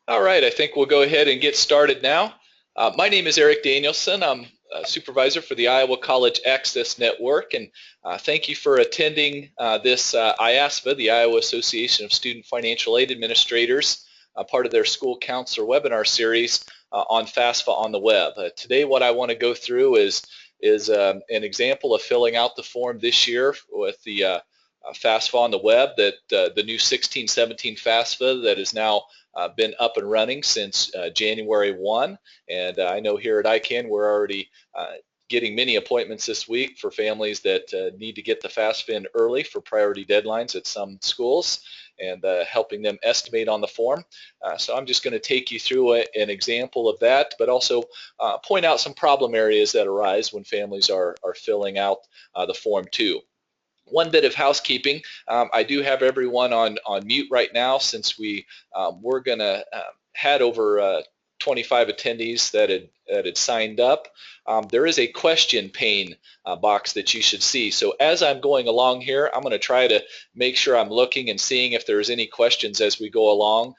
All right, I think we'll go ahead and get started now. My name is Eric Danielson. I'm a supervisor for the Iowa College Access Network, and thank you for attending this IASFAA, the Iowa Association of Student Financial Aid Administrators, part of their school counselor webinar series on FAFSA on the web. Today what I want to go through is an example of filling out the form this year with the FAFSA on the web, that the new 1617 FAFSA that is now been up and running since January 1, and I know here at ICANN we're already getting many appointments this week for families that need to get the FAFSA in early for priority deadlines at some schools, and helping them estimate on the form. So I'm just going to take you through an example of that, but also point out some problem areas that arise when families are filling out the form too. One bit of housekeeping. I do have everyone on mute right now, since we're going to had over 25 attendees that had signed up. There is a question pane box that you should see. So as I'm going along here, I'm going to try to make sure I'm looking and seeing if there's any questions as we go along.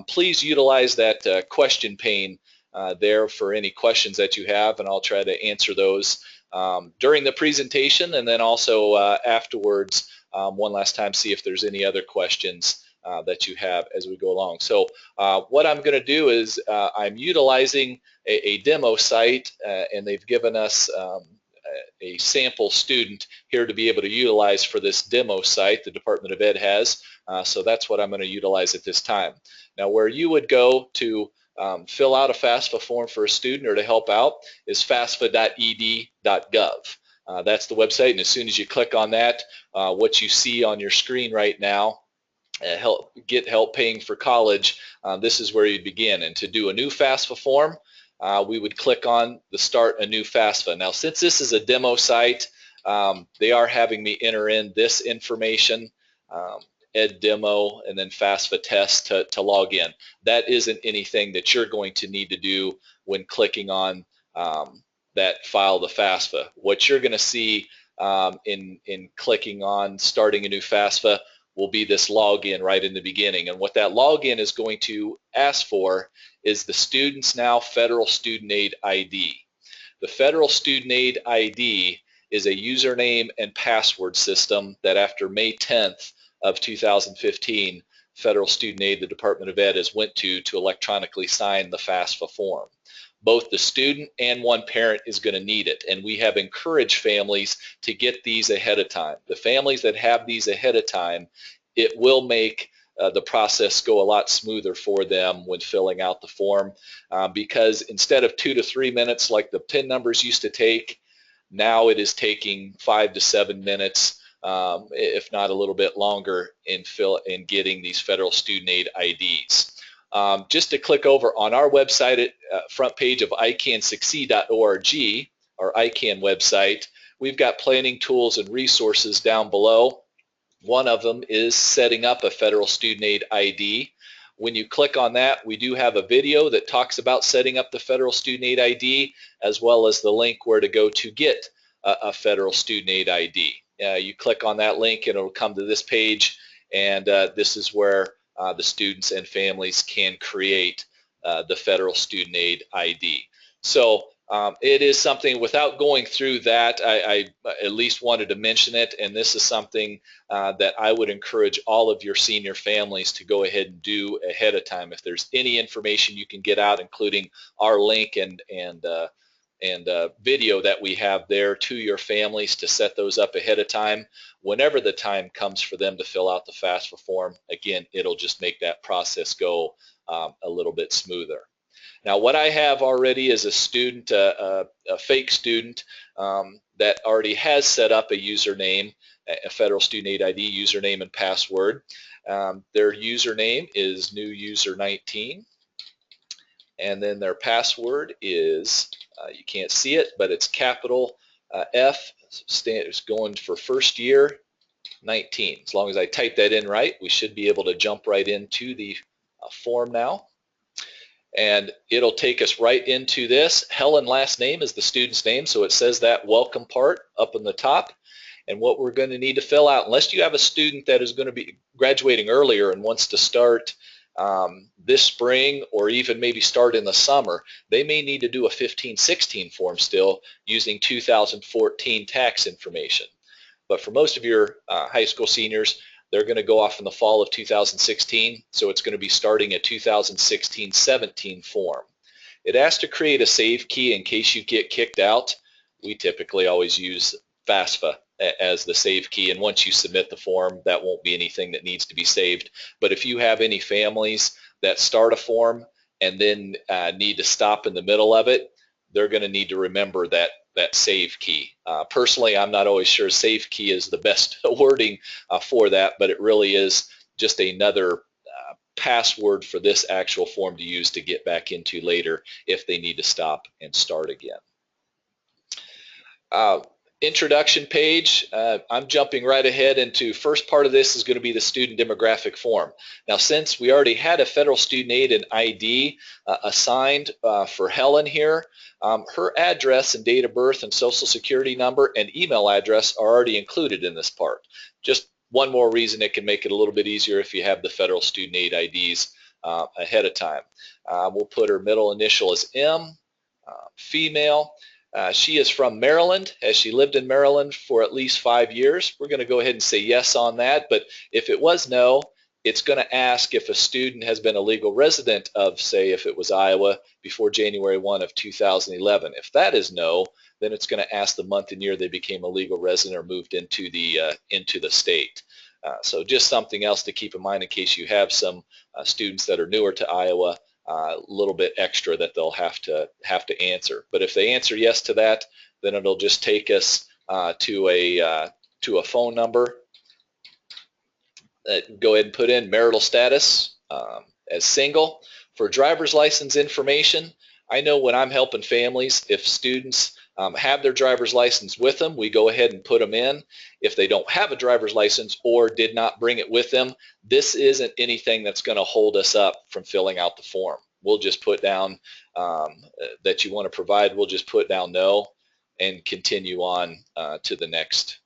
Please utilize that question pane there for any questions that you have, and I'll try to answer those during the presentation, and then also afterwards one last time, see if there's any other questions that you have as we go along. So what I'm going to do is I'm utilizing a demo site, and they've given us a sample student here to be able to utilize for this demo site the Department of Ed has. So that's what I'm going to utilize at this time. Now, where you would go to fill out a FAFSA form for a student or to help out is fafsa.ed.gov. That's the website, and as soon as you click on that, what you see on your screen right now, get help paying for college, this is where you'd begin. And to do a new FAFSA form, we would click on the Start a New FAFSA. Now, since this is a demo site, they are having me enter in this information, Ed demo, and then FAFSA test to log in. That isn't anything that you're going to need to do when clicking on that file, the FAFSA. What you're going to see in clicking on starting a new FAFSA will be this login right in the beginning. And what that login is going to ask for is the student's now Federal Student Aid ID. The Federal Student Aid ID is a username and password system that after May 10th of 2015, Federal Student Aid, the Department of Ed, has went to electronically sign the FAFSA form. Both the student and one parent is going to need it, and we have encouraged families to get these ahead of time. The families that have these ahead of time, it will make the process go a lot smoother for them when filling out the form, because instead of 2 to 3 minutes like the PIN numbers used to take, now it is taking 5 to 7 minutes, if not a little bit longer, in getting these Federal Student Aid IDs. Just to click over on our website at front page of icansucceed.org, our ICANN website, we've got planning tools and resources down below. One of them is setting up a Federal Student Aid ID. When you click on that, we do have a video that talks about setting up the Federal Student Aid ID, as well as the link where to go to get a Federal Student Aid ID. You click on that link and it'll come to this page, and this is where the students and families can create the Federal Student Aid ID. So it is something, without going through that, I at least wanted to mention it, and this is something that I would encourage all of your senior families to go ahead and do ahead of time. If there's any information you can get out, including our link and video that we have there to your families to set those up ahead of time, whenever the time comes for them to fill out the FAFSA form, again, it'll just make that process go a little bit smoother. Now, what I have already is a student, a fake student that already has set up a username, a Federal Student Aid ID username and password. Their username is new user 19, and then their password is, you can't see it, but it's capital F, it's going for first year 19. As long as I type that in right, we should be able to jump right into the form now. And it'll take us right into this. Helen last name is the student's name, so it says that welcome part up in the top. And what we're going to need to fill out, unless you have a student that is going to be graduating earlier and wants to start this spring, or even maybe start in the summer, they may need to do a 1516 form still using 2014 tax information. But for most of your high school seniors, they're going to go off in the fall of 2016, so it's going to be starting a 2016-17 form. It asks to create a save key in case you get kicked out. We typically always use FAFSA as the save key, and once you submit the form, that won't be anything that needs to be saved. But if you have any families that start a form and then need to stop in the middle of it, they're going to need to remember that save key. Personally, I'm not always sure save key is the best wording for that, but it really is just another password for this actual form to use to get back into later if they need to stop and start again. Introduction page, I'm jumping right ahead into first part of this is going to be the student demographic form. Now, since we already had a federal student aid and ID assigned for Helen here, her address and date of birth and social security number and email address are already included in this part. Just one more reason it can make it a little bit easier if you have the federal student aid IDs ahead of time. We'll put her middle initial as M, female. She is from Maryland. Has she lived in Maryland for at least 5 years? We're going to go ahead and say yes on that, but if it was no, it's going to ask if a student has been a legal resident of, say, if it was Iowa, before January 1 of 2011. If that is no, then it's going to ask the month and year they became a legal resident or moved into the state. So just something else to keep in mind in case you have some students that are newer to Iowa. A little bit extra that they'll have to answer. But if they answer yes to that, then it'll just take us to a phone number. Go ahead and put in marital status as single. For driver's license information, I know when I'm helping families, if students have their driver's license with them, we go ahead and put them in. If they don't have a driver's license or did not bring it with them, this isn't anything that's going to hold us up from filling out the form. We'll just put down that you want to provide. We'll just put down no and continue on to the next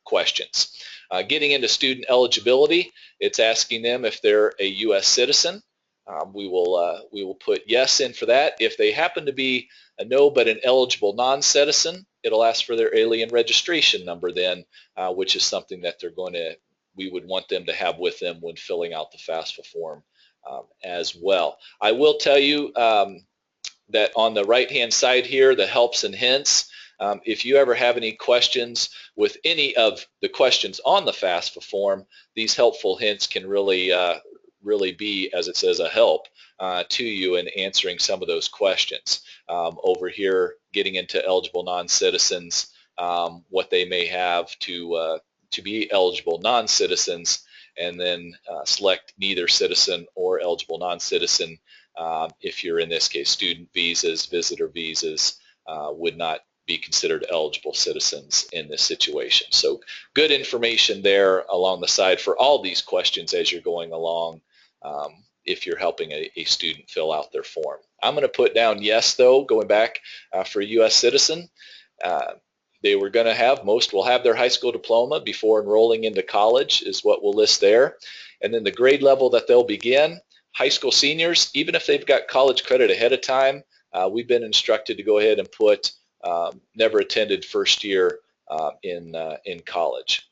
questions. Getting into student eligibility, it's asking them if they're a U.S. citizen. We will put yes in for that. If they happen to be a no but an eligible non-citizen, it'll ask for their alien registration number then, which is something that we would want them to have with them when filling out the FAFSA form as well. I will tell you that on the right-hand side here, the helps and hints, if you ever have any questions with any of the questions on the FAFSA form, these helpful hints can really be, as it says, a help to you in answering some of those questions. Over here, getting into eligible non-citizens, what they may have to be eligible non-citizens, and then select neither citizen or eligible non-citizen. If you're, in this case, student visas, visitor visas would not be considered eligible citizens in this situation. So good information there along the side for all these questions as you're going along if you're helping a student fill out their form. I'm going to put down yes, though, going back for a U.S. citizen. Most will have their high school diploma before enrolling into college is what we'll list there. And then the grade level that they'll begin. High school seniors, even if they've got college credit ahead of time, we've been instructed to go ahead and put never attended first year in college.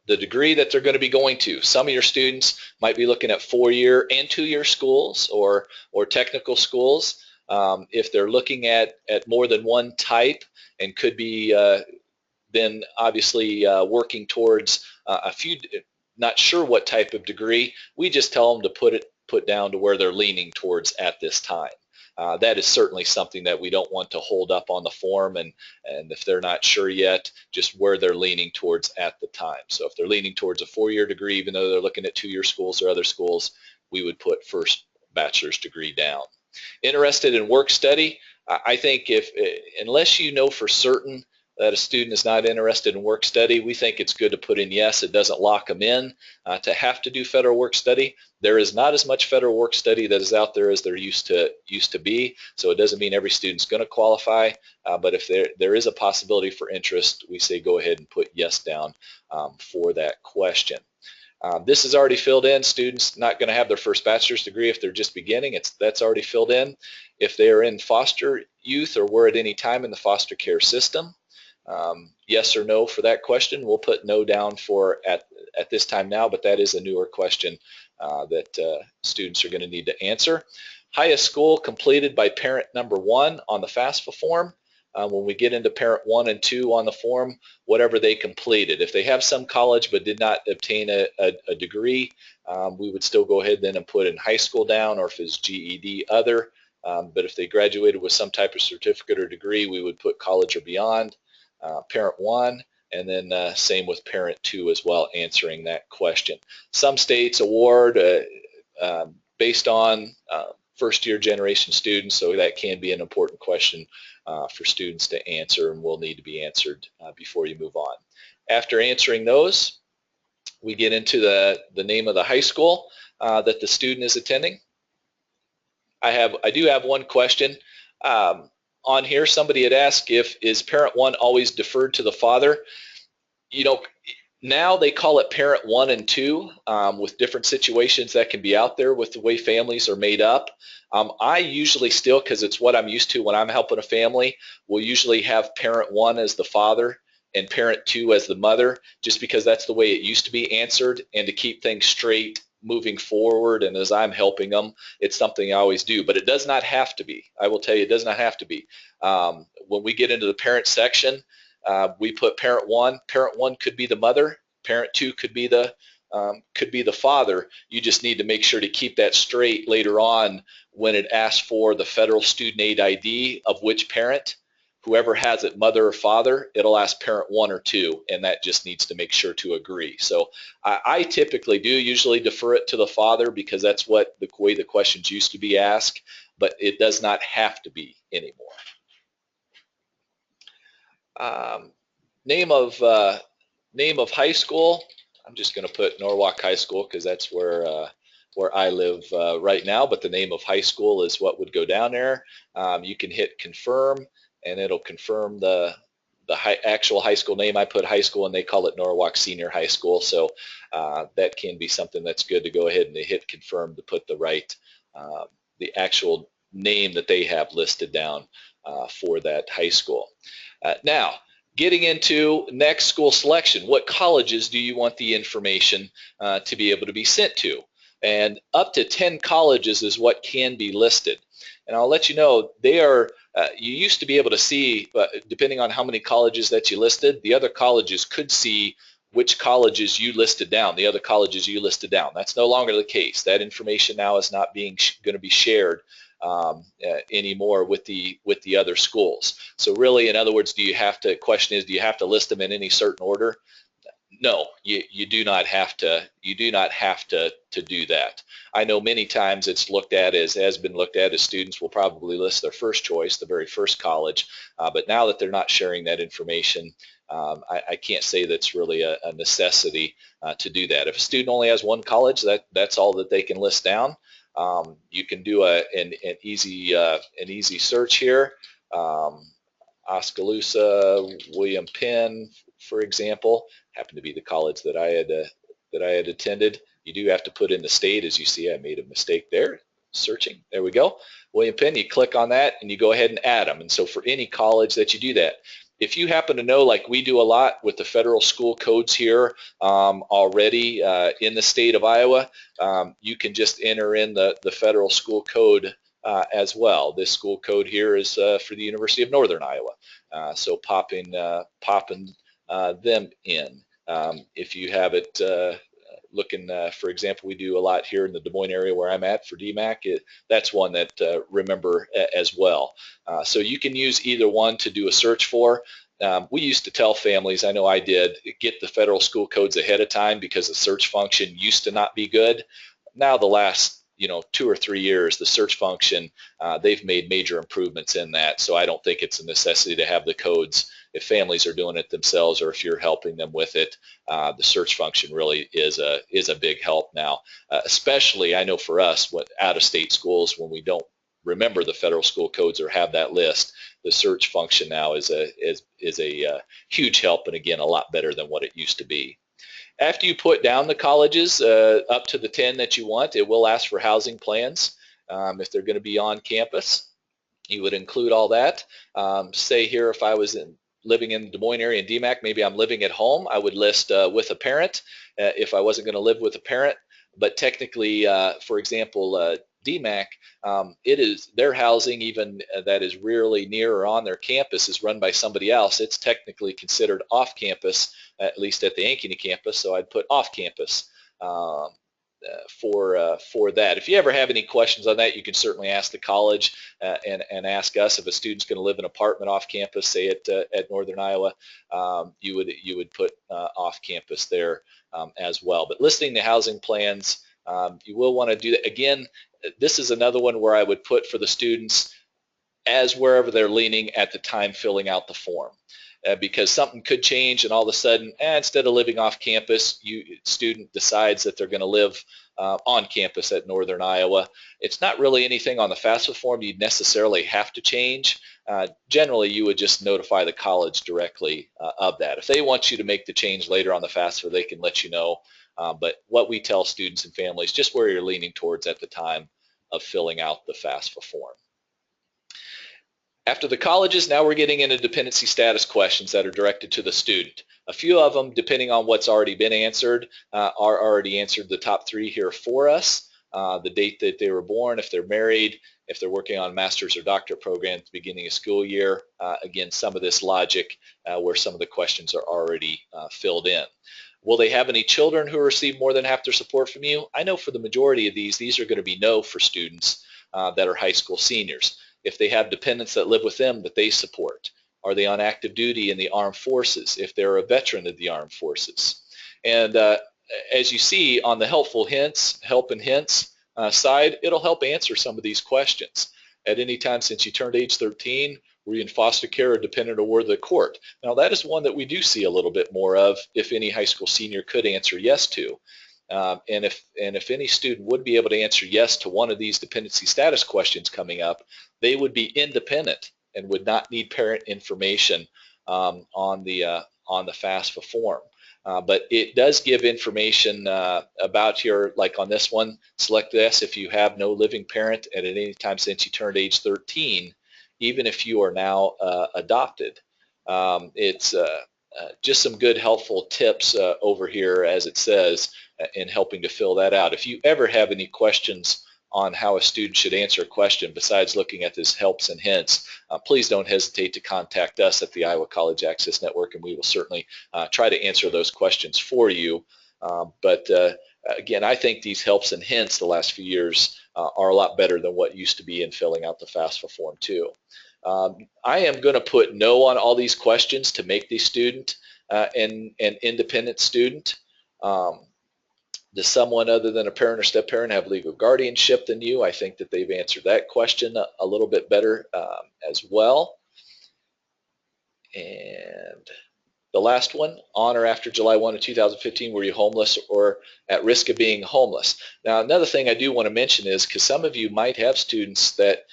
The degree that they're going to be going to. Some of your students might be looking at 4-year and 2-year schools or technical schools. If they're looking at more than one type and could be then obviously working towards a few, not sure what type of degree, we just tell them to put down to where they're leaning towards at this time. That is certainly something that we don't want to hold up on the form, and if they're not sure yet, just where they're leaning towards at the time. So if they're leaning towards a 4-year degree, even though they're looking at 2-year schools or other schools, we would put first bachelor's degree down. Interested in work study, I think unless you know for certain that a student is not interested in work study, we think it's good to put in yes. It doesn't lock them in to have to do federal work study. There is not as much federal work study that is out there as there used to be, so it doesn't mean every student's going to qualify, but if there is a possibility for interest, we say go ahead and put yes down for that question. This is already filled in. Students not going to have their first bachelor's degree if they're just beginning. That's already filled in. If they are in foster youth or were at any time in the foster care system, yes or no for that question. We'll put no down for at this time now, but that is a newer question that students are going to need to answer. Highest school completed by parent number 1 on the FAFSA form. When we get into parent 1 and 2 on the form, whatever they completed. If they have some college but did not obtain a degree, we would still go ahead then and put in high school down, or if it's GED other. But if they graduated with some type of certificate or degree, we would put college or beyond. Parent 1, and then same with parent 2 as well, answering that question. Some states award based on first-year generation students, so that can be an important question for students to answer, and will need to be answered before you move on. After answering those, we get into the name of the high school that the student is attending. I do have one question. On here, somebody had asked is parent 1 always deferred to the father? You know, now they call it parent 1 and 2 with different situations that can be out there with the way families are made up. I usually still, because it's what I'm used to when I'm helping a family, will usually have parent 1 as the father and parent 2 as the mother, just because that's the way it used to be answered, and to keep things straight moving forward, and as I'm helping them, it's something I always do, but it does not have to be. I will tell you, it does not have to be. When we get into the parent section, we put parent 1. Parent 1 could be the mother. Parent 2 could be the father. You just need to make sure to keep that straight later on when it asks for the federal student aid ID of which parent. Whoever has it, mother or father, it'll ask parent 1 or 2, and that just needs to make sure to agree. So I typically do usually defer it to the father, because that's what the way the questions used to be asked, but it does not have to be anymore. Name of high school. I'm just going to put Norwalk High School because that's where I live right now, but the name of high school is what would go down there. You can hit confirm, and it'll confirm the actual high school name. I put high school, and they call it Norwalk Senior High School, so that can be something that's good to go ahead and hit confirm to put the right, the actual name that they have listed down for that high school. Now, getting into next school selection, what colleges do you want the information to be able to be sent to? And up to 10 colleges is what can be listed. And I'll let you know, they are, you used to be able to see, depending on how many colleges that you listed, the other colleges could see which colleges you listed down, the other colleges you listed down. That's no longer the case. That information now is not going to be shared anymore with the other schools. So really, in other words, question is, do you have to list them in any certain order? No, you do not have to. You do not have to do that. I know many times it's looked at has been looked at as students will probably list their first choice, the very first college, but now that they're not sharing that information, I can't say that's really a necessity to do that. If a student only has one college, that's all that they can list down. You can do an easy search here. Oskaloosa, William Penn, for example, happened to be the college that I had attended. You do have to put in the state. As you see, I made a mistake there. Searching, there we go. William Penn, you click on that and you go ahead and add them. And so for any college that you do that, if you happen to know, like we do a lot with the federal school codes here already in the state of Iowa, you can just enter in the federal school code as well. This school code here is for the University of Northern Iowa. So popping them in. If you have it looking, for example, we do a lot here in the Des Moines area where I'm at for DMAC. That's one that remember as well. So you can use either one to do a search for. We used to tell families, I know I did, get the federal school codes ahead of time because the search function used to not be good. Now the last 2 or 3 years, the search function, they've made major improvements in that. So I don't think it's a necessity to have the codes if families are doing it themselves or if you're helping them with it. The search function really is a big help now, especially I know for us, out-of-state schools, when we don't remember the federal school codes or have that list, the search function now is a huge help, and again, a lot better than what it used to be. After you put down the colleges up to the 10 that you want, it will ask for housing plans if they're going to be on campus. You would include all that. Say here, if I was living in the Des Moines area in DMAC, maybe I'm living at home, I would list with a parent if I wasn't going to live with a parent. But technically, for example, DMAC, it is their housing, even that is really near or on their campus, is run by somebody else. It's technically considered off campus, at least at the Ankeny campus, so I'd put off campus. For that. If you ever have any questions on that, you can certainly ask the college and ask us. If a student's going to live in an apartment off campus, say at Northern Iowa, you would put off campus there as well. But listing the housing plans, you will want to do that. Again, this is another one where I would put for the students as wherever they're leaning at the time filling out the form. Because something could change and all of a sudden, instead of living off campus, student decides that they're going to live on campus at Northern Iowa. It's not really anything on the FAFSA form you'd necessarily have to change. Generally, you would just notify the college directly of that. If they want you to make the change later on the FAFSA, they can let you know. But what we tell students and families, just where you're leaning towards at the time of filling out the FAFSA form. After the colleges, now we're getting into dependency status questions that are directed to the student. A few of them, depending on what's already been answered, are already answered. The top three here for us, the date that they were born, if they're married, if they're working on master's or doctorate program at the beginning of school year. Again, some of this logic where some of the questions are already filled in. Will they have any children who receive more than half their support from you? I know for the majority of these are going to be no for students that are high school seniors. If they have dependents that live with them that they support. Are they on active duty in the armed forces? If they're a veteran of the armed forces. And as you see on the help and hints side, it'll help answer some of these questions. At any time since you turned age 13, were you in foster care or dependent or were the court? Now that is one that we do see a little bit more of, if any high school senior could answer yes to. And if any student would be able to answer yes to one of these dependency status questions coming up, they would be independent and would not need parent information on the FAFSA form. But it does give information about your, like on this one, select this if you have no living parent at any time since you turned age 13, even if you are now adopted. It's just some good helpful tips over here, as it says, in helping to fill that out. If you ever have any questions on how a student should answer a question besides looking at this helps and hints, please don't hesitate to contact us at the Iowa College Access Network, and we will certainly try to answer those questions for you. But again, I think these helps and hints the last few years are a lot better than what used to be in filling out the FAFSA form too. I am going to put no on all these questions to make the student an independent student. Does someone other than a parent or step-parent have legal guardianship than you? I think that they've answered that question a little bit better as well. And the last one, on or after July 1 of 2015, were you homeless or at risk of being homeless? Now, another thing I do want to mention is, because some of you might have students that,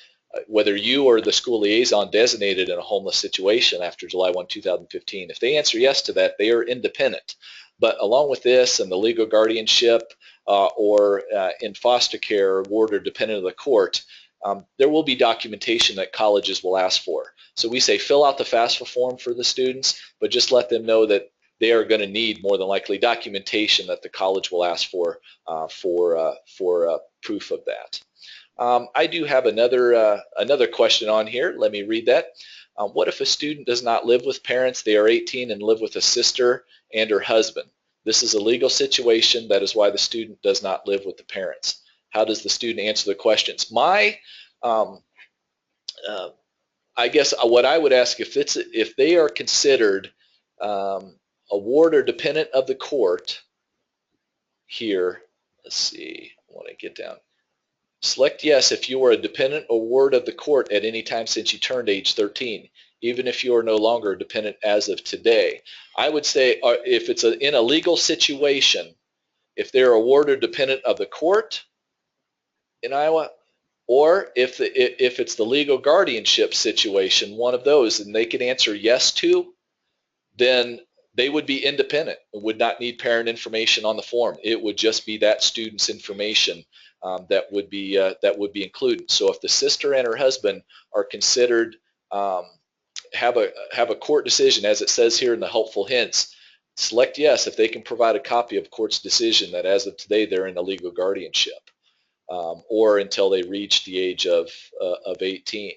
whether you or the school liaison designated in a homeless situation after July 1, 2015, if they answer yes to that, they are independent. But along with this and the legal guardianship or in foster care, ward or dependent of the court, there will be documentation that colleges will ask for. So we say fill out the FAFSA form for the students, but just let them know that they are going to need more than likely documentation that the college will ask for proof of that. I do have another question on here. Let me read that. What if a student does not live with parents? They are 18 and live with a sister and her husband. This is a legal situation. That is why the student does not live with the parents. How does the student answer the questions? I guess what I would ask, if they are considered a ward or dependent of the court here, let's see, I want to get down. Select yes if you are a dependent or ward of the court at any time since you turned age 13, even if you are no longer a dependent as of today. I would say if it's in a legal situation, if they're a ward or dependent of the court in Iowa, or if it's the legal guardianship situation, one of those, and they can answer yes to, then they would be independent and would not need parent information on the form. It would just be that student's information that would be included. So if the sister and her husband are considered have a court decision, as it says here in the helpful hints, select yes if they can provide a copy of court's decision that as of today they're in a legal guardianship, or until they reach the age of 18.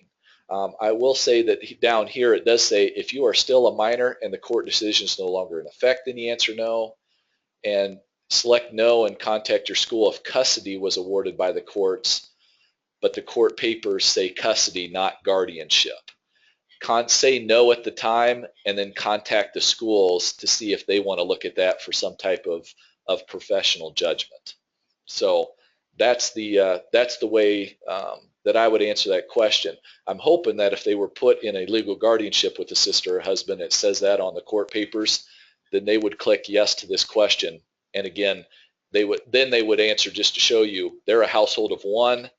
I will say that down here it does say if you are still a minor and the court decision is no longer in effect, then you answer no, and select no and contact your school if custody was awarded by the courts, but the court papers say custody, not guardianship. Say no at the time and then contact the schools to see if they want to look at that for some type of professional judgment. So that's the way that I would answer that question. I'm hoping that if they were put in a legal guardianship with a sister or husband, it says that on the court papers, then they would click yes to this question. And again, they would answer just to show you they're a household of one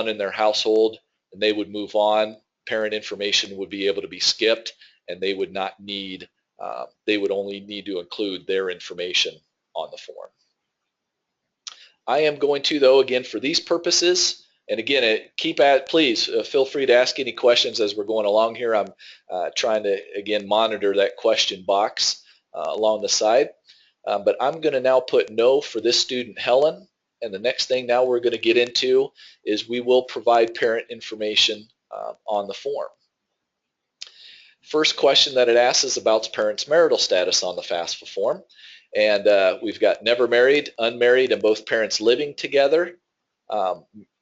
in their household, and they would move on. Parent information would be able to be skipped, and they would not need, they would only need to include their information on the form. I am going to, though, again, for these purposes, and again, please feel free to ask any questions as we're going along here. I'm trying to, again, monitor that question box along the side. But I'm going to now put no for this student, Helen. And the next thing now we're going to get into is we will provide parent information on the form. First question that it asks is about parents' marital status on the FAFSA form. And we've got never married, unmarried, and both parents living together,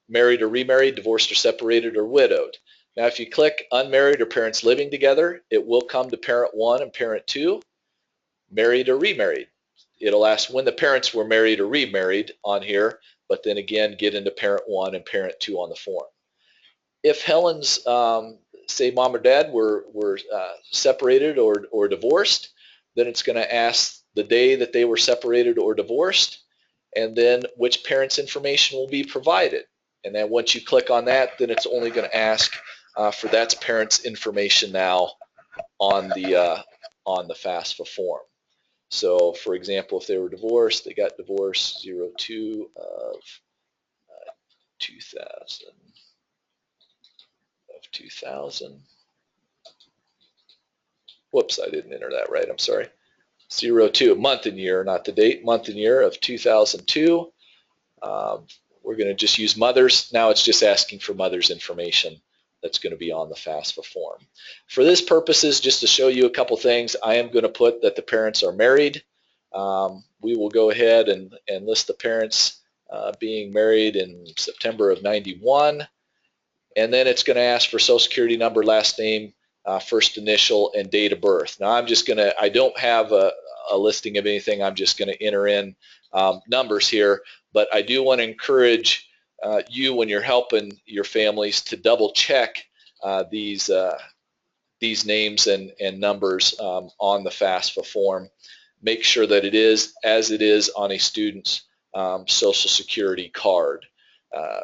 married or remarried, divorced or separated, or widowed. Now if you click unmarried or parents living together, it will come to parent 1 and parent 2, married or remarried. It'll ask when the parents were married or remarried on here, but then again get into parent 1 and parent 2 on the form. If Helen's, say mom or dad were separated or divorced, then it's going to ask the day that they were separated or divorced, and then which parent's information will be provided. And then once you click on that, then it's only going to ask for that parent's information now on the FAFSA form. So, for example, if they were divorced, they got divorced 02 of 2000. Whoops, I didn't enter that right. I'm sorry. 02, month and year, not the date. Month and year of 2002. We're going to just use mothers. Now it's just asking for mother's information that's going to be on the FAFSA form. For this purposes, just to show you a couple things, I am going to put that the parents are married. We will go ahead and list the parents being married in September of 91. And then it's going to ask for social security number, last name, first initial, and date of birth. Now I'm just going to, I don't have a listing of anything. I'm just going to enter in numbers here. But I do want to encourage you, when you're helping your families, to double check these names and numbers on the FAFSA form. Make sure that it is as it is on a student's social security card,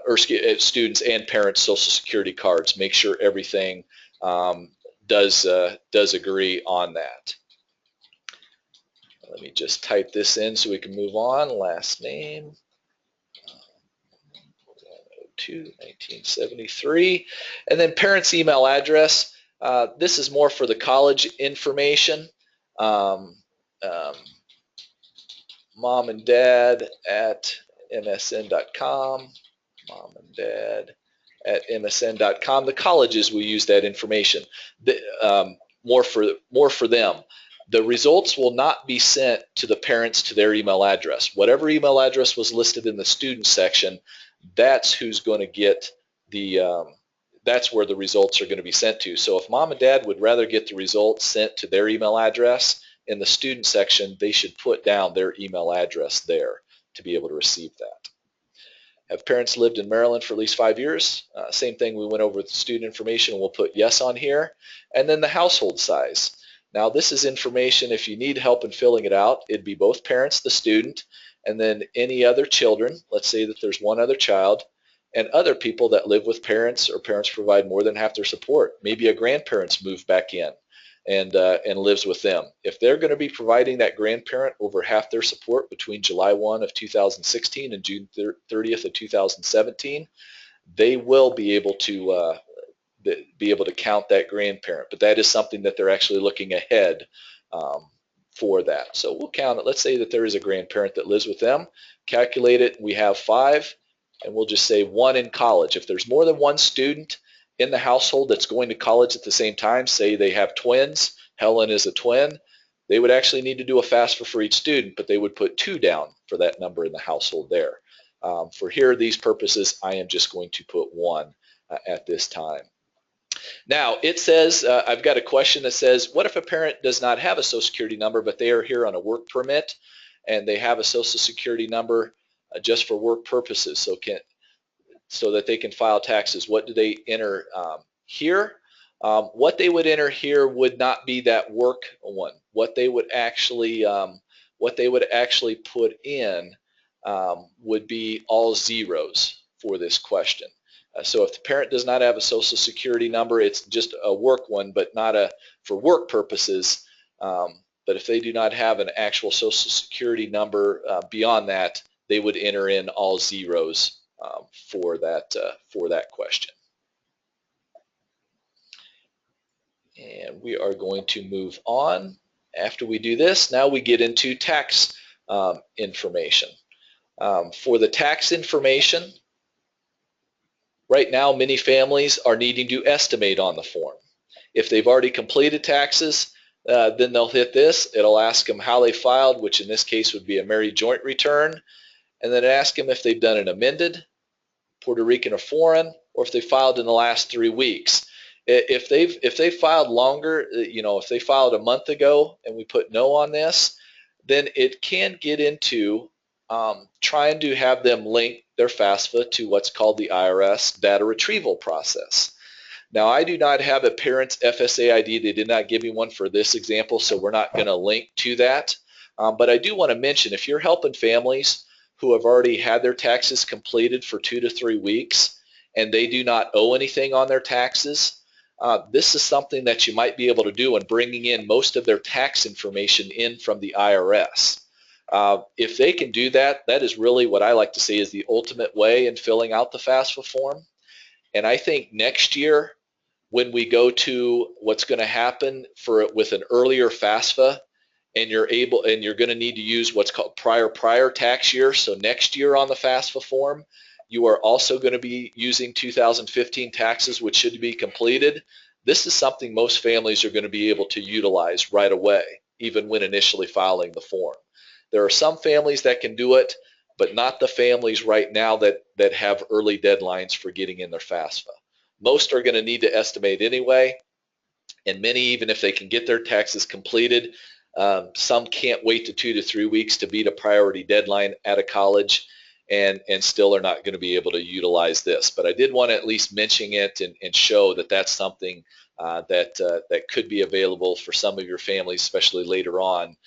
or students and parents' social security cards. Make sure everything does agree on that. Let me just type this in so we can move on. Last name, 1973, and then parents' email address. This is more for the college information. Mom and dad at msn.com. Mom and dad at msn.com. The colleges will use that information. More for them. The results will not be sent to the parents to their email address. Whatever email address was listed in the student section, that's who's going to get the, that's where the results are going to be sent to. So if mom and dad would rather get the results sent to their email address, in the student section, they should put down their email address there to be able to receive that. Have parents lived in Maryland for at least 5 years? Same thing, we went over with the student information. We'll put yes on here. And then the household size. Now this is information, if you need help in filling it out, it'd be both parents, the student, and then any other children. Let's say that there's one other child, and other people that live with parents, or parents provide more than half their support. Maybe a grandparent's moved back in. and lives with them. If they're going to be providing that grandparent over half their support between July 1 of 2016 and June 30th of 2017, they will be able to count that grandparent. But that is something that they're actually looking ahead for that. So we'll count it. Let's say that there is a grandparent that lives with them. Calculate it. We have 5, and we'll just say 1 in college. If there's more than 1 student in the household that's going to college at the same time, say they have twins, Helen is a twin, they would actually need to do a FAFSA for each student, but they would put 2 down for that number in the household there. For here, these purposes, I am just going to put 1 at this time. Now, it says, I've got a question that says, what if a parent does not have a Social Security number, but they are here on a work permit, and they have a Social Security number just for work purposes, so that they can file taxes? What do they enter here? What they would enter here would not be that work one. What they would actually put in would be all zeros for this question. So if the parent does not have a Social Security number, it's just a work one, but not for work purposes. But if they do not have an actual Social Security number beyond that, they would enter in all zeros for that question. And we are going to move on. After we do this, now we get into tax information. For the tax information, right now many families are needing to estimate on the form. If they've already completed taxes, then they'll hit this. It'll ask them how they filed, which in this case would be a married joint return, and then ask them if they've done an amended, Puerto Rican or foreign, or if they filed in the last 3 weeks. If they've filed longer, if they filed a month ago and we put no on this, then it can get into trying to have them link their FAFSA to what's called the IRS data retrieval process. Now, I do not have a parent's FSA ID. They did not give me one for this example, so we're not going to link to that. But I do want to mention, if you're helping families who have already had their taxes completed for 2 to 3 weeks and they do not owe anything on their taxes, this is something that you might be able to do in bringing in most of their tax information in from the IRS. If they can do that, that is really what I like to say is the ultimate way in filling out the FAFSA form. And I think next year, when we go to what's going to happen with an earlier FAFSA, and you're going to need to use what's called prior tax year. So next year on the FAFSA form, you are also going to be using 2015 taxes, which should be completed. This is something most families are going to be able to utilize right away, even when initially filing the form. There are some families that can do it, but not the families right now that have early deadlines for getting in their FAFSA. Most are going to need to estimate anyway, and many, even if they can get their taxes completed, some can't wait to 2 to 3 weeks to beat a priority deadline at a college, and still are not going to be able to utilize this. But I did want to at least mention it and show that that's something that could be available for some of your families, especially later on,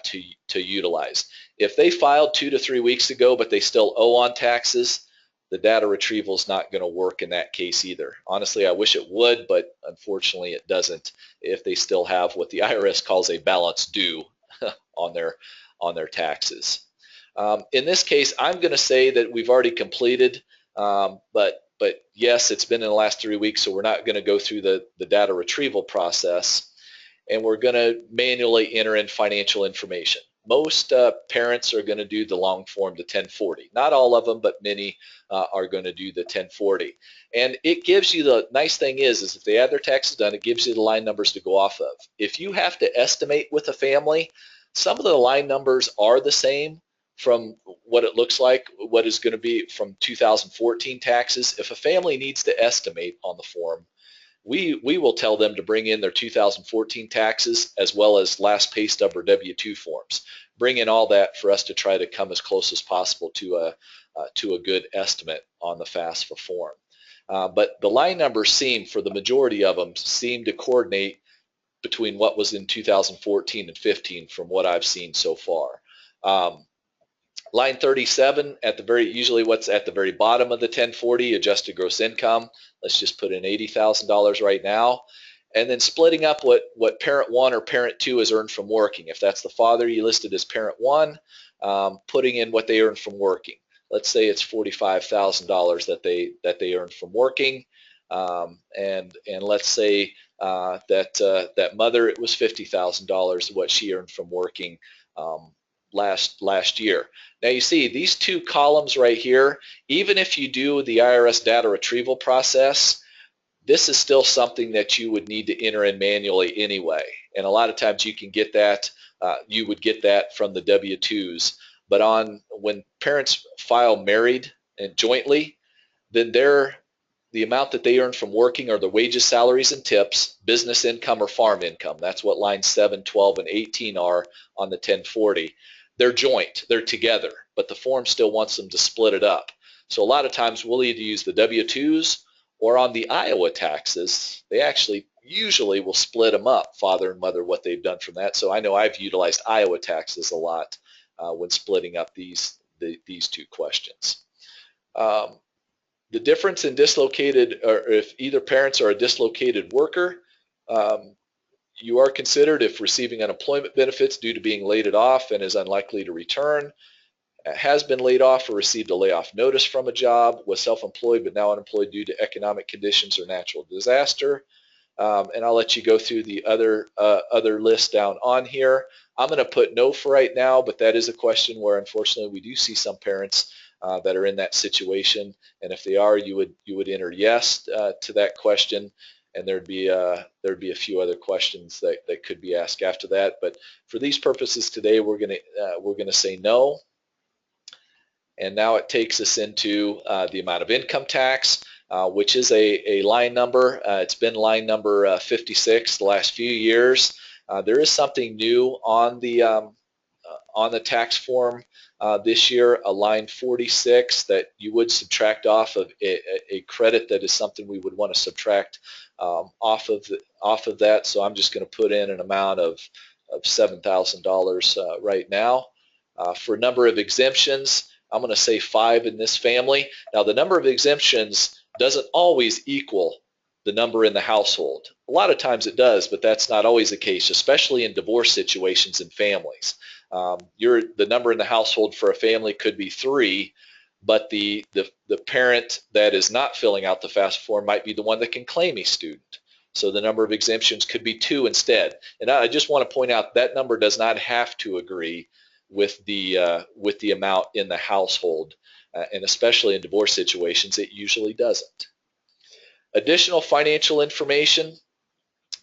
to utilize. If they filed 2 to 3 weeks ago, but they still owe on taxes, the data retrieval is not going to work in that case either. Honestly, I wish it would, but unfortunately it doesn't if they still have what the IRS calls a balance due on their taxes. In this case, I'm going to say that we've already completed, but yes, it's been in the last 3 weeks, so we're not going to go through the data retrieval process, and we're going to manually enter in financial information. Most parents are going to do the long form, the 1040. Not all of them, but many are going to do the 1040. And it gives you, the nice thing is if they have their taxes done, it gives you the line numbers to go off of. If you have to estimate with a family, some of the line numbers are the same from what it looks like, what is going to be from 2014 taxes. If a family needs to estimate on the form, we will tell them to bring in their 2014 taxes as well as last pay stub or W-2 forms. Bring in all that for us to try to come as close as possible to a good estimate on the FAFSA form. But the line numbers seem, for the majority of them, seem to coordinate between what was in 2014 and 15 from what I've seen so far. Line 37, usually what's at the very bottom of the 1040, adjusted gross income. Let's just put in $80,000 right now. and then splitting up what parent 1 or parent 2 has earned from working. If that's the father, you listed as parent 1, putting in what they earned from working. Let's say it's $45,000 that they earned from working, and let's say that mother, it was $50,000 what she earned from working last year. Now you see these two columns right here, even if you do the IRS data retrieval process, this is still something that you would need to enter in manually anyway. And a lot of times you can get that, you would get that from the W-2s. But when parents file married and jointly, then the amount that they earn from working are the wages, salaries, and tips, business income or farm income. That's what lines 7, 12, and 18 are on the 1040. They're joint, they're together, but the form still wants them to split it up. So a lot of times we'll either use the W-2s, or on the Iowa taxes, they actually usually will split them up, father and mother, what they've done from that. So I know I've utilized Iowa taxes a lot when splitting up these two questions. The difference in dislocated, or if either parents are a dislocated worker, you are considered if receiving unemployment benefits due to being laid off and is unlikely to return, has been laid off or received a layoff notice from a job, was self-employed but now unemployed due to economic conditions or natural disaster. And I'll let you go through the other list down on here. I'm going to put no for right now, but that is a question where unfortunately we do see some parents that are in that situation, and if they are, you would enter yes to that question, and there'd be a few other questions that could be asked after that. But for these purposes today, we're gonna say no. And now it takes us into the amount of income tax, which is a line number. It's been line number 56 the last few years. There is something new on the tax form this year, a line 46 that you would subtract off of a credit that is something we would want to subtract off of that. So I'm just going to put in an amount of $7,000 right now. For number of exemptions, I'm going to say 5 in this family. Now the number of exemptions doesn't always equal the number in the household. A lot of times it does, but that's not always the case, especially in divorce situations and families. The number in the household for a family could be 3, but the parent that is not filling out the FAFSA form might be the one that can claim a student. So the number of exemptions could be 2 instead. And I just want to point out that number does not have to agree with the amount in the household, and especially in divorce situations, it usually doesn't. Additional financial information.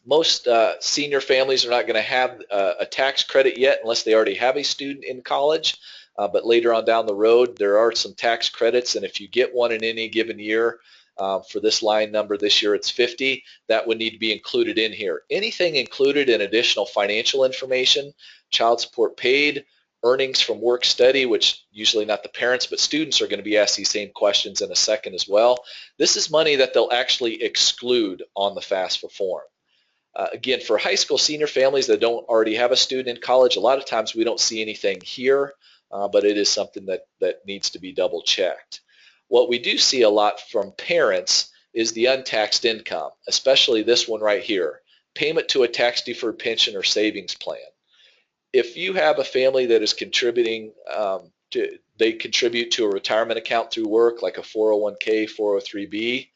Most senior families are not going to have a tax credit yet unless they already have a student in college, but later on down the road there are some tax credits, and if you get one in any given year, for this line number this year it's 50, that would need to be included in here. Anything included in additional financial information, child support paid, earnings from work study, which usually not the parents but students are going to be asked these same questions in a second as well. This is money that they'll actually exclude on the FAFSA form. Again, for high school senior families that don't already have a student in college, a lot of times we don't see anything here, but it is something that needs to be double checked. What we do see a lot from parents is the untaxed income, especially this one right here, payment to a tax deferred pension or savings plan. If you have a family that is contributing, they contribute to a retirement account through work, like a 401k, 403b,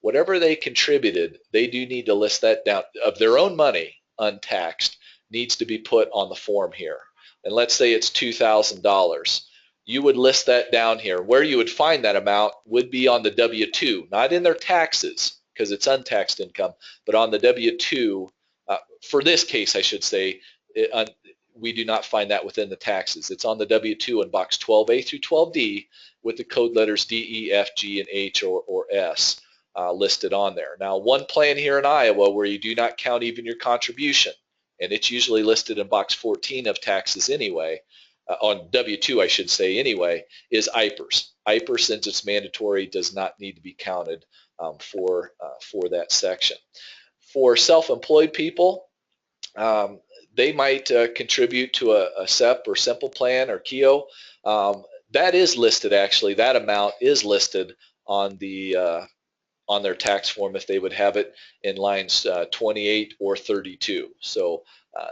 whatever they contributed, they do need to list that down of their own money, untaxed, needs to be put on the form here. And let's say it's $2,000. You would list that down here. Where you would find that amount would be on the W-2, not in their taxes because it's untaxed income, but on the W-2, for this case I should say, we do not find that within the taxes. It's on the W-2 in box 12A through 12D with the code letters D, E, F, G, and H or S listed on there. Now, one plan here in Iowa where you do not count even your contribution, and it's usually listed in box 14 of taxes anyway, on W-2 I should say anyway, is IPERS. IPERS, since it's mandatory, does not need to be counted for that section. For self-employed people, they might contribute to a SEP or Simple Plan or KEO. That is listed actually, that amount is listed on the on their tax form if they would have it in lines 28 or 32. So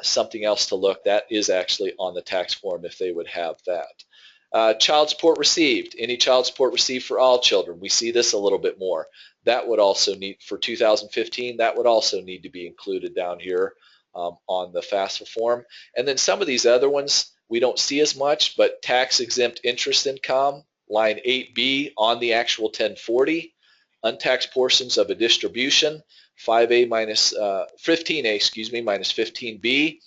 something else to look, that is actually on the tax form if they would have that. Child support received, any child support received for all children. We see this a little bit more. That would also need, for 2015, that would also need to be included down here on the FAFSA form. And then some of these other ones we don't see as much, but tax exempt interest income, line 8B on the actual 1040, untaxed portions of a distribution, 5A minus 15A, excuse me, minus 15B.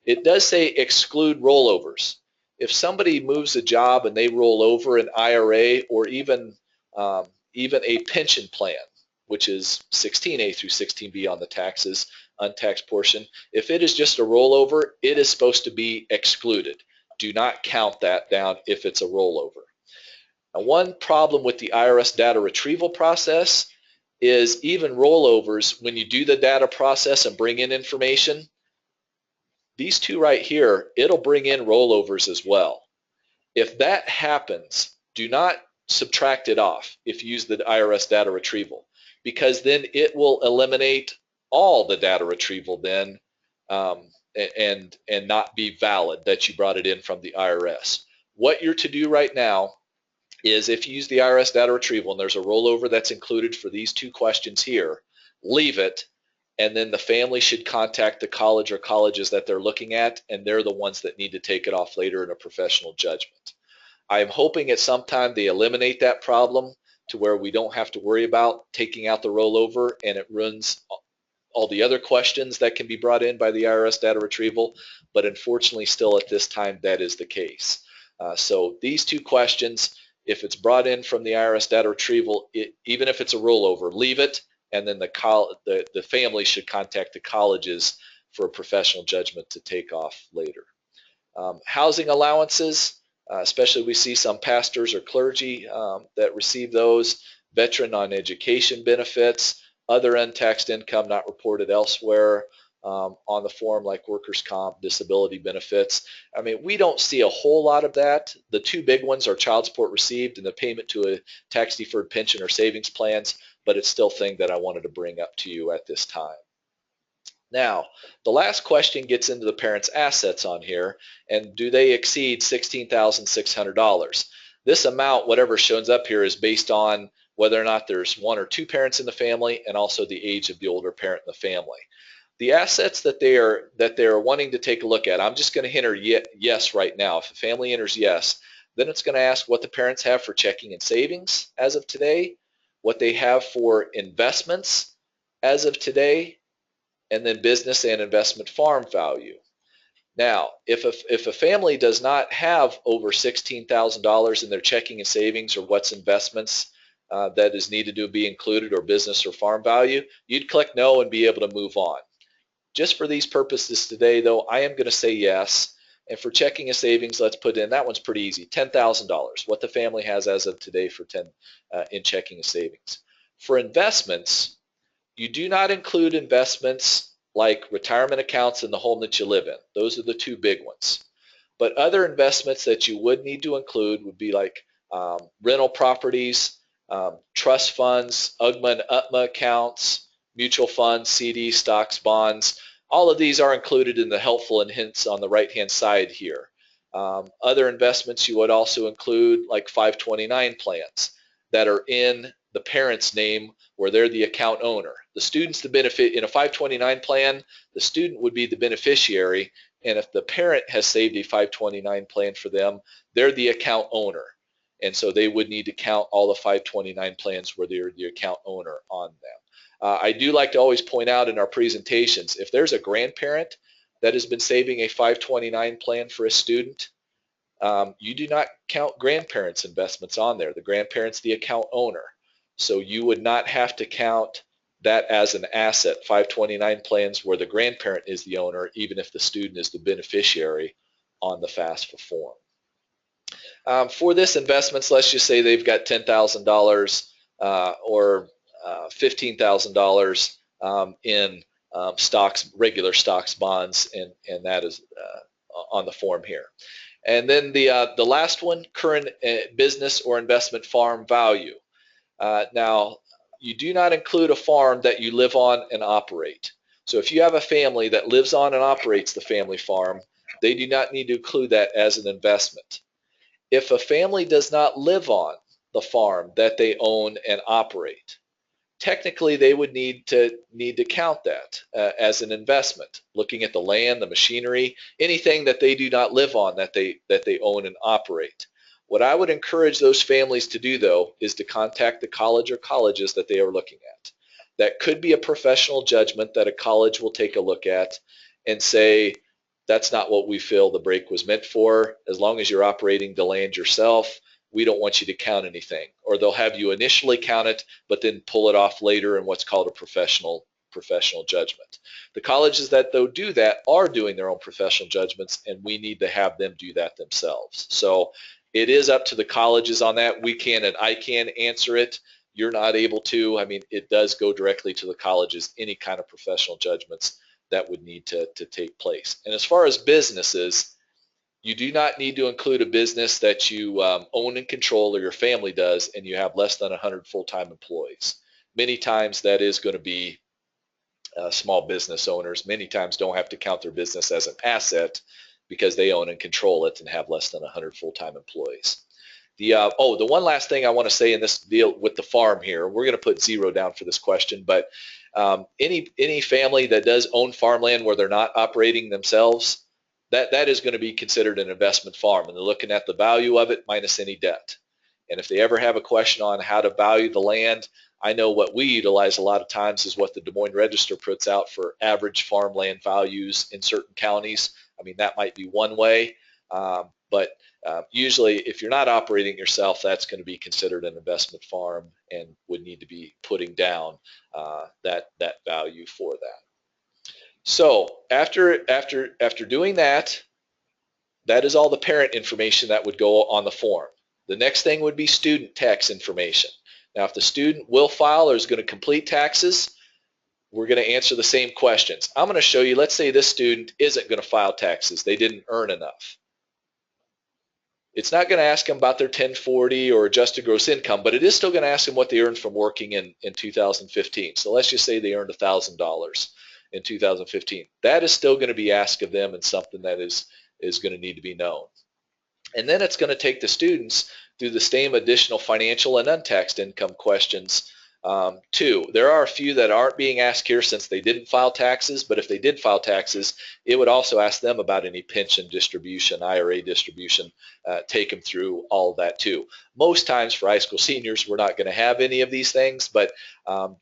It does say exclude rollovers. If somebody moves a job and they roll over an IRA or even a pension plan, which is 16A through 16B on the taxes, untaxed portion, if it is just a rollover, it is supposed to be excluded. Do not count that down if it's a rollover. Now, one problem with the IRS data retrieval process is even rollovers, when you do the data process and bring in information, these two right here, it'll bring in rollovers as well. If that happens, do not subtract it off if you use the IRS data retrieval, because then it will eliminate all the data retrieval then and not be valid that you brought it in from the IRS. What you're to do right now is if you use the IRS data retrieval and there's a rollover that's included for these two questions here, leave it, and then the family should contact the college or colleges that they're looking at, and they're the ones that need to take it off later in a professional judgment. I'm hoping at some time they eliminate that problem to where we don't have to worry about taking out the rollover and it runs all the other questions that can be brought in by the IRS data retrieval, but unfortunately still at this time that is the case. So these two questions, if it's brought in from the IRS data retrieval, even if it's a rollover, leave it, and then the family should contact the colleges for a professional judgment to take off later. Housing allowances, especially we see some pastors or clergy that receive those, veteran non-education benefits, other untaxed income not reported elsewhere on the form like workers' comp, disability benefits. I mean, we don't see a whole lot of that. The two big ones are child support received and the payment to a tax-deferred pension or savings plans, but it's still a thing that I wanted to bring up to you at this time. Now, the last question gets into the parents' assets on here, and do they exceed $16,600? This amount, whatever shows up here, is based on whether or not there's one or two parents in the family and also the age of the older parent in the family. The assets that they are wanting to take a look at, I'm just going to enter yes right now. If the family enters yes, then it's going to ask what the parents have for checking and savings as of today, what they have for investments as of today, and then business and investment farm value. Now, if a family does not have over $16,000 in their checking and savings or what's investments that is needed to be included or business or farm value, you'd click no and be able to move on. Just for these purposes today, though, I am going to say yes. And for checking and savings, let's put in, that one's pretty easy, $10,000, what the family has as of today for in checking and savings. For investments, you do not include investments like retirement accounts in the home that you live in. Those are the two big ones. But other investments that you would need to include would be like rental properties, trust funds, UGMA and UTMA accounts, mutual funds, CDs, stocks, bonds. All of these are included in the helpful and hints on the right-hand side here. Other investments you would also include like 529 plans that are in the parent's name where they're the account owner. The student's the benefit in a 529 plan, the student would be the beneficiary, and if the parent has saved a 529 plan for them, they're the account owner. And so they would need to count all the 529 plans where they're the account owner on them. I do like to always point out in our presentations, if there's a grandparent that has been saving a 529 plan for a student, you do not count grandparents' investments on there. The grandparent's the account owner. So you would not have to count that as an asset, 529 plans where the grandparent is the owner, even if the student is the beneficiary on the FAFSA form. For this investments, let's just say they've got $10,000 or $15,000 in stocks, regular stocks, bonds, and that is on the form here. And then the last one, current business or investment farm value. Now, you do not include a farm that you live on and operate. So if you have a family that lives on and operates the family farm, they do not need to include that as an investment. If a family does not live on the farm that they own and operate, technically they would need to count that as an investment, looking at the land, the machinery, anything that they do not live on that they own and operate. What I would encourage those families to do, though, is to contact the college or colleges that they are looking at. That could be a professional judgment that a college will take a look at and say, that's not what we feel the break was meant for. As long as you're operating the land yourself, we don't want you to count anything. Or they'll have you initially count it, but then pull it off later in what's called a professional judgment. The colleges that though do that are doing their own professional judgments, and we need to have them do that themselves. So it is up to the colleges on that. We can and I can answer it. You're not able to. I mean, it does go directly to the colleges, any kind of professional judgments that would need to take place. And as far as businesses, you do not need to include a business that you own and control, or your family does, and you have less than 100 full-time employees. Many times that is going to be small business owners. Many times don't have to count their business as an asset because they own and control it and have less than 100 full-time employees. The one last thing I want to say in this deal with the farm here, we're going to put 0 down for this question, but any family that does own farmland where they're not operating themselves, that is going to be considered an investment farm, and they're looking at the value of it minus any debt. And if they ever have a question on how to value the land, I know what we utilize a lot of times is what the Des Moines Register puts out for average farmland values in certain counties. I mean, that might be one way, but usually if you're not operating yourself, that's going to be considered an investment farm and would need to be putting down that value for that. So after doing that, that is all the parent information that would go on the form. The next thing would be student tax information. Now, if the student will file or is going to complete taxes, we're going to answer the same questions. I'm going to show you, let's say this student isn't going to file taxes. They didn't earn enough. It's not going to ask them about their 1040 or adjusted gross income, but it is still going to ask them what they earned from working in 2015. So let's just say they earned $1,000 in 2015. That is still going to be asked of them and something that is going to need to be known. And then it's going to take the students through the same additional financial and untaxed income questions too. There are a few that aren't being asked here since they didn't file taxes, but if they did file taxes, it would also ask them about any pension distribution, IRA distribution, take them through all of that too. Most times for high school seniors, we're not going to have any of these things, but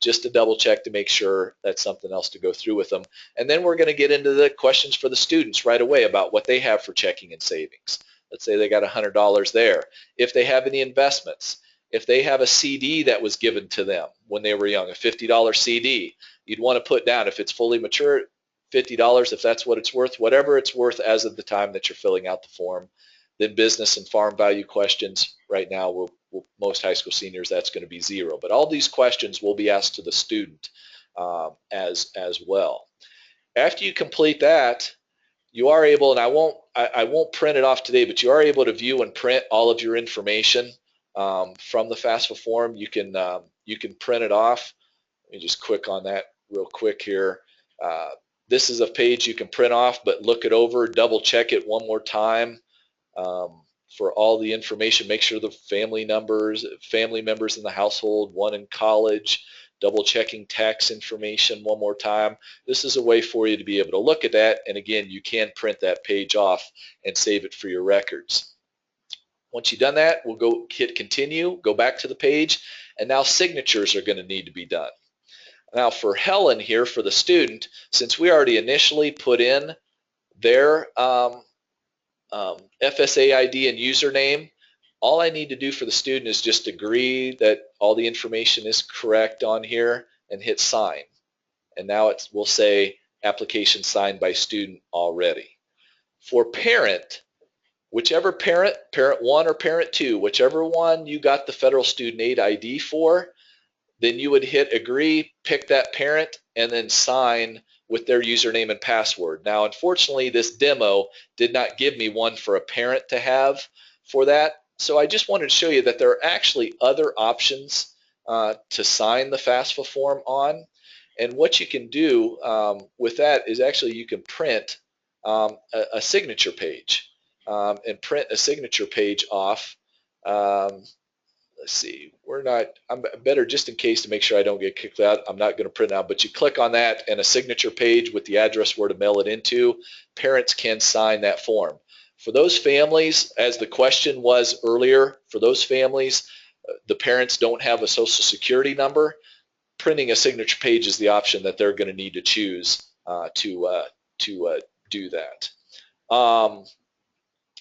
just to double check to make sure that's something else to go through with them. And then we're going to get into the questions for the students right away about what they have for checking and savings. Let's say they got $100 there. If they have any investments, if they have a CD that was given to them when they were young, a $50 CD, you'd want to put down, if it's fully mature, $50, if that's what it's worth, whatever it's worth as of the time that you're filling out the form. Then business and farm value questions, right now, most high school seniors, that's going to be 0. But all these questions will be asked to the student as well. After you complete that, you are able, and I won't print it off today, but you are able to view and print all of your information from the FAFSA form. You can print it off. Let me just click on that real quick here. This is a page you can print off, but look it over, double check it one more time for all the information. Make sure the family members in the household, one in college, double checking tax information one more time. This is a way for you to be able to look at that, and again, you can print that page off and save it for your records. Once you've done that, we'll go hit continue, go back to the page, and now signatures are going to need to be done. Now for Helen here, for the student, since we already initially put in their FSA ID and username, all I need to do for the student is just agree that all the information is correct on here and hit sign. And now it will say application signed by student already. For parent, whichever parent 1 or parent 2, whichever one you got the federal student aid ID for, then you would hit agree, pick that parent, and then sign with their username and password. Now, unfortunately, this demo did not give me one for a parent to have for that. So I just wanted to show you that there are actually other options to sign the FAFSA form on. And what you can do with that is actually you can print a signature page and print a signature page off. Let's see, I'm better just in case to make sure I don't get kicked out. I'm not going to print out, but you click on that and a signature page with the address where to mail it into, parents can sign that form. For those families, as the question was earlier, for those families, the parents don't have a social security number, printing a signature page is the option that they're going to need to choose to do that.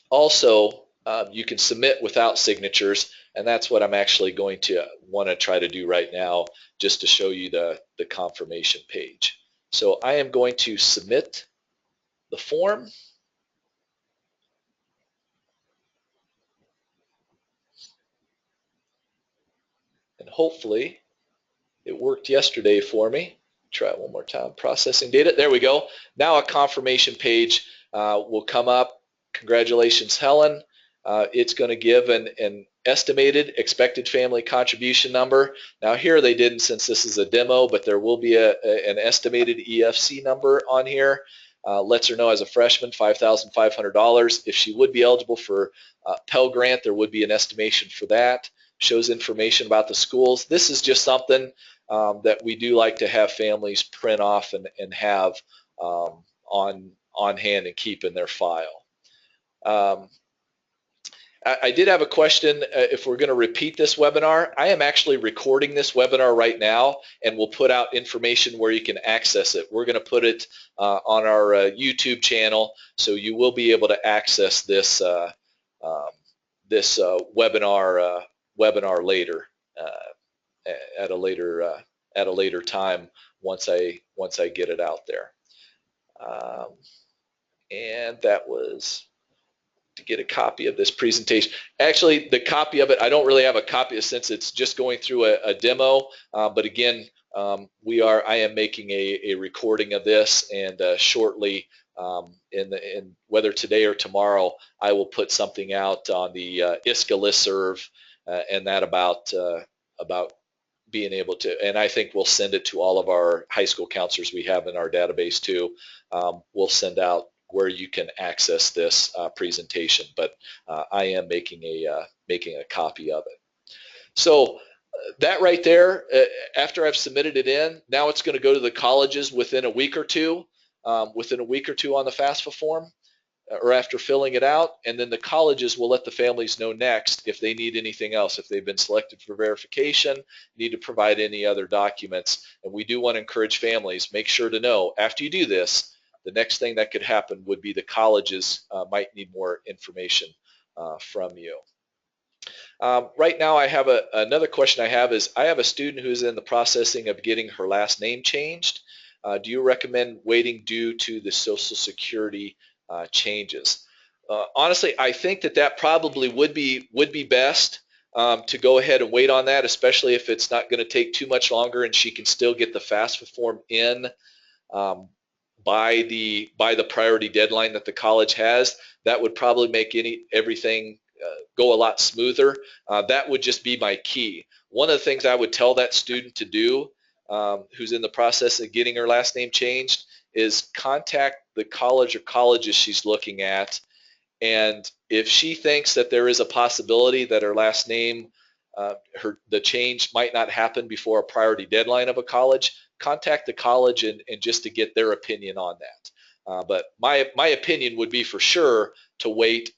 Also, you can submit without signatures, and that's what I'm actually going to want to try to do right now, just to show you the confirmation page. So I am going to submit the form. And hopefully it worked yesterday for me. Try it one more time. Processing data. There we go. Now a confirmation page will come up. Congratulations, Helen. It's going to give an estimated expected family contribution number. Now here they didn't, since this is a demo, but there will be an estimated EFC number on here. Lets her know as a freshman $5,500. If she would be eligible for Pell Grant, there would be an estimation for that. Shows information about the schools. This is just something that we do like to have families print off and have on hand and keep in their file. I did have a question if we're going to repeat this webinar. I am actually recording this webinar right now, and we'll put out information where you can access it. We're going to put it on our YouTube channel, so you will be able to access this webinar later at a later time once I get it out there. And that was to get a copy of this presentation. Actually, the copy of it, I don't really have a copy since it's just going through a demo. But again, I am making a recording of this, and shortly, in whether today or tomorrow, I will put something out on the ISCA listserv and that about being able to, and I think we'll send it to all of our high school counselors we have in our database too. We'll send out where you can access this presentation, but I am making a copy of it. So that right there, after I've submitted it in, now it's going to go to the colleges within a week or two on the FAFSA form, or after filling it out, and then the colleges will let the families know next if they need anything else. If they've been selected for verification, need to provide any other documents. And we do want to encourage families, make sure to know after you do this, the next thing that could happen would be the colleges might need more information from you. Right now I have another question I have is, I have a student who's in the processing of getting her last name changed. Do you recommend waiting due to the Social Security changes? Honestly, I think that probably would be best to go ahead and wait on that, especially if it's not going to take too much longer and she can still get the FAFSA form in by the priority deadline that the college has. That would probably make everything go a lot smoother. That would just be my key. One of the things I would tell that student to do who's in the process of getting her last name changed is contact the college or colleges she's looking at, and if she thinks that there is a possibility that her last name, the change might not happen before a priority deadline of a college, contact the college and just to get their opinion on that. But my opinion would be for sure to wait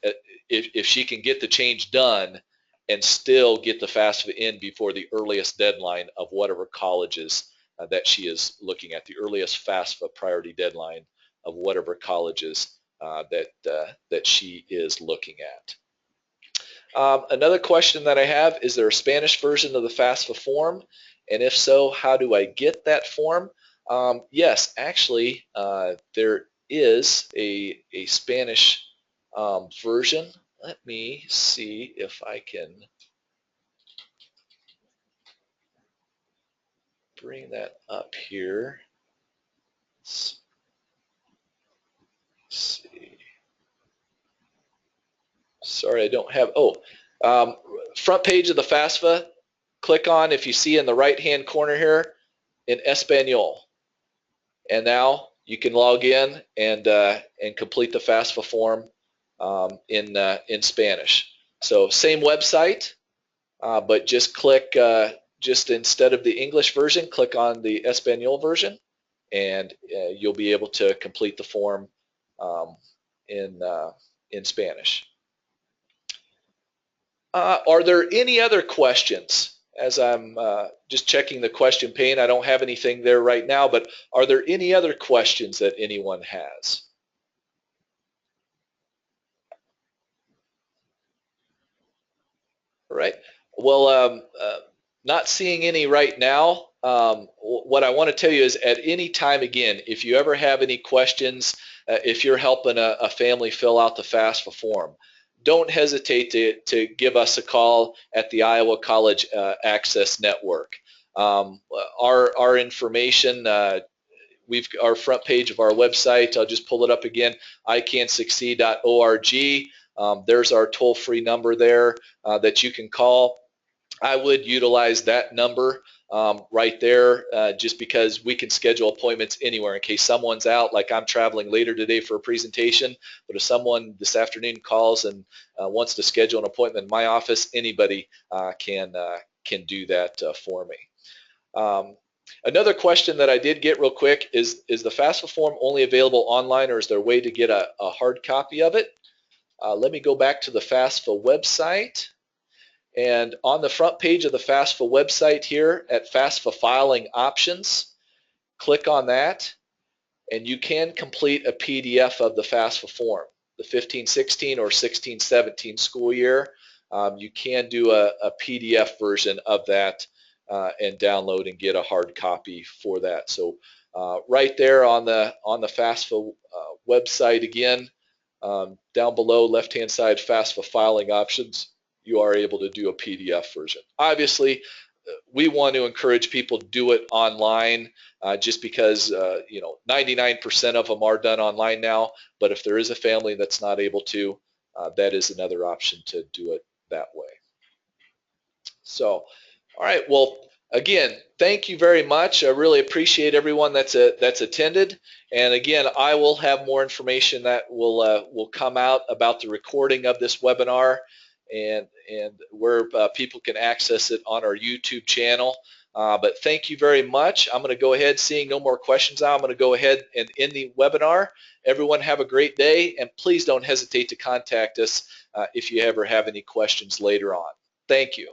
if she can get the change done and still get the FAFSA in before the earliest deadline of whatever colleges that she is looking at, the earliest FAFSA priority deadline of whatever colleges that she is looking at. Another question that I have, is there a Spanish version of the FAFSA form? And if so, how do I get that form? Yes, actually, there is a Spanish version. Let me see if I can bring that up here. Let's see. Sorry, I don't have, front page of the FAFSA click on, if you see in the right-hand corner here, in Espanol. And now you can log in and complete the FAFSA form in Spanish. So same website, but just click, just instead of the English version, click on the Espanol version, and you'll be able to complete the form in Spanish. Are there any other questions? As I'm just checking the question pane, I don't have anything there right now, but are there any other questions that anyone has? All right. Well, not seeing any right now. What I want to tell you is at any time, again, if you ever have any questions, if you're helping a family fill out the FAFSA form, don't hesitate to give us a call at the Iowa College Access Network. Our information, our front page of our website, I'll just pull it up again, icansucceed.org. There's our toll-free number there that you can call. I would utilize that number right there just because we can schedule appointments anywhere in case someone's out, like I'm traveling later today for a presentation, but if someone this afternoon calls and wants to schedule an appointment in my office, anybody can do that for me. Another question that I did get real quick is the FAFSA form only available online, or is there a way to get a hard copy of it? Let me go back to the FAFSA website. And on the front page of the FAFSA website here at FAFSA filing options, click on that, and you can complete a PDF of the FAFSA form. The 15-16 or 16-17 school year, you can do a PDF version of that and download and get a hard copy for that. So right there on the FAFSA website again, down below left-hand side, FAFSA filing options, you are able to do a PDF version. Obviously, we want to encourage people to do it online just because 99% of them are done online now, but if there is a family that's not able to, that is another option to do it that way. So, all right, well, again, thank you very much. I really appreciate everyone that's attended. And again, I will have more information that will come out about the recording of this webinar and where people can access it on our YouTube channel. But thank you very much. I'm going to go ahead, seeing no more questions now, I'm going to go ahead and end the webinar. Everyone have a great day, and please don't hesitate to contact us if you ever have any questions later on. Thank you.